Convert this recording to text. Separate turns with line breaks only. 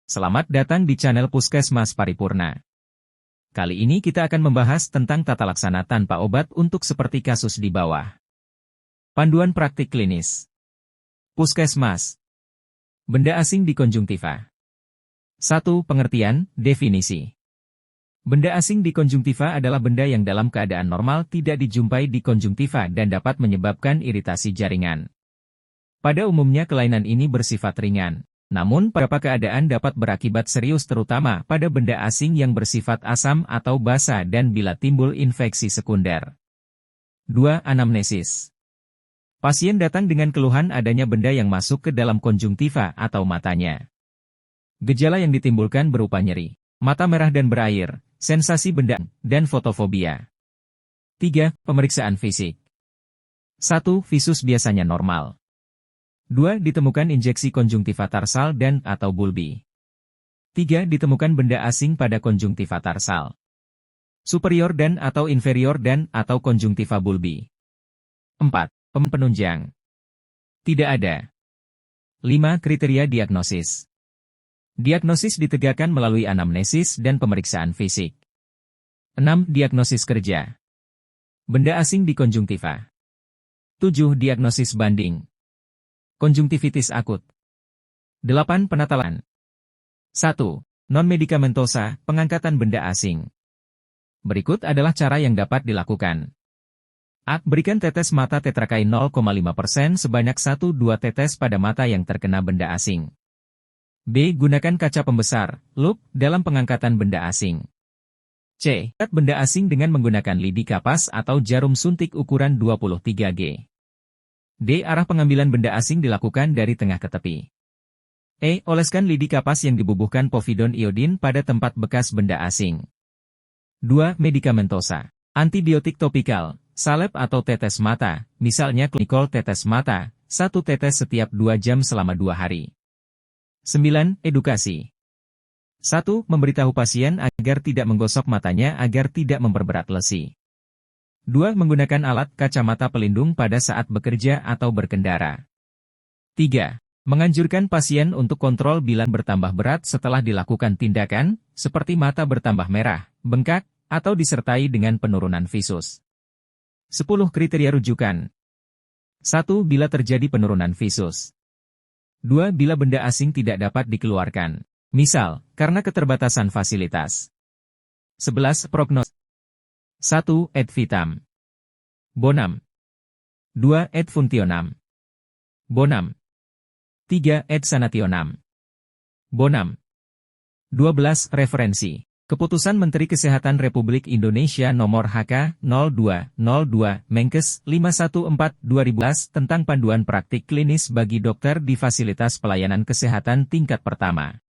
Selamat datang di channel Puskesmas Paripurna. Kali ini kita akan membahas tentang tata laksana tanpa obat untuk seperti kasus di bawah. Panduan praktik klinis. Puskesmas. Benda asing di konjungtiva. 1. Pengertian, definisi. Benda asing di konjungtiva adalah benda yang dalam keadaan normal tidak dijumpai di konjungtiva dan dapat menyebabkan iritasi jaringan. Pada umumnya kelainan ini bersifat ringan. Namun, beberapa keadaan dapat berakibat serius terutama pada benda asing yang bersifat asam atau basa dan bila timbul infeksi sekunder. 2. Anamnesis. Pasien datang dengan keluhan adanya benda yang masuk ke dalam konjungtiva atau matanya. Gejala yang ditimbulkan berupa nyeri, mata merah dan berair, sensasi benda, dan fotofobia. 3. Pemeriksaan fisik. 1. Visus biasanya normal. 2. Ditemukan injeksi konjungtiva tarsal dan atau bulbi. 3. Ditemukan benda asing pada konjungtiva tarsal superior dan atau inferior dan atau konjungtiva bulbi. 4. Penunjang. Tidak ada. 5. Kriteria diagnosis. Diagnosis ditegakkan melalui anamnesis dan pemeriksaan fisik. 6. Diagnosis kerja. Benda asing di konjungtiva. 7. Diagnosis banding. Konjungtivitis akut. 8. Penatalan. 1. Non-medikamentosa, pengangkatan benda asing. Berikut adalah cara yang dapat dilakukan. A. Berikan tetes mata tetrakain 0,5% sebanyak 1-2 tetes pada mata yang terkena benda asing. B. Gunakan kaca pembesar, lup, dalam pengangkatan benda asing. C. Angkat benda asing dengan menggunakan lidi kapas atau jarum suntik ukuran 23 G. D. Arah pengambilan benda asing dilakukan dari tengah ke tepi. E. Oleskan lidi kapas yang dibubuhkan povidon iodin pada tempat bekas benda asing. 2. Medikamentosa. Antibiotik topikal, salep atau tetes mata, misalnya klinikol tetes mata, 1 tetes setiap 2 jam selama 2 hari. 9. Edukasi. 1. Memberitahu pasien agar tidak menggosok matanya agar tidak memperberat lesi. 2. Menggunakan alat kacamata pelindung pada saat bekerja atau berkendara. 3. Menganjurkan pasien untuk kontrol bila bertambah berat setelah dilakukan tindakan, seperti mata bertambah merah, bengkak, atau disertai dengan penurunan visus. 10. Kriteria rujukan. 1. Bila terjadi penurunan visus. 2. Bila benda asing tidak dapat dikeluarkan. Misal, karena keterbatasan fasilitas. 11. Prognosis. 1. Et vitam bonum. 2. Et functionam bonum. 3. Et sanationem bonum. 12. Referensi. Keputusan Menteri Kesehatan Republik Indonesia Nomor HK 0202 Menkes 514/2011 tentang panduan praktik klinis bagi dokter di fasilitas pelayanan kesehatan tingkat pertama.